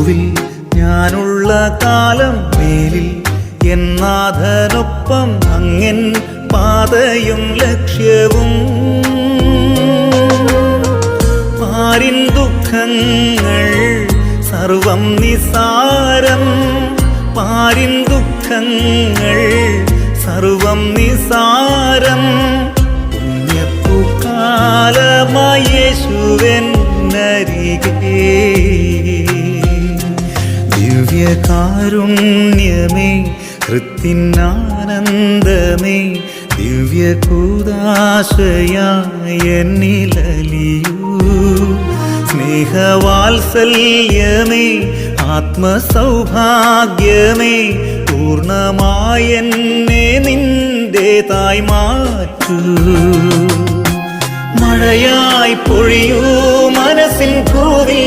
ഭൂവിൽ ഞാനുള്ള കാലം മേലിൽ എന്നാഥനൊപ്പം അങ്ങൻ പാതയും ലക്ഷ്യവും. പാരിൻ ദുഃഖങ്ങൾ സർവം നിസാരം, പാരിൻ ദുഃഖങ്ങൾ സർവം നിസാരം. പുണ്യപ്പൂക്കാലമായി യേശുവെന്നരികെ ദിവ്യകാരുണ്യമേ ഹൃത്തിനാനന്ദമേ ദിവ്യകൂദാശയായ എന്നിലലിയൂ. സ്നേഹവാത്സല്യമേ ആത്മസൗഭാഗ്യമേ പൂർണ്ണമായെന്നെ നിന്റേതായി മാറ്റൂ. മഴയായി പൊഴിയൂ മനസ്സിൻ ഭൂവി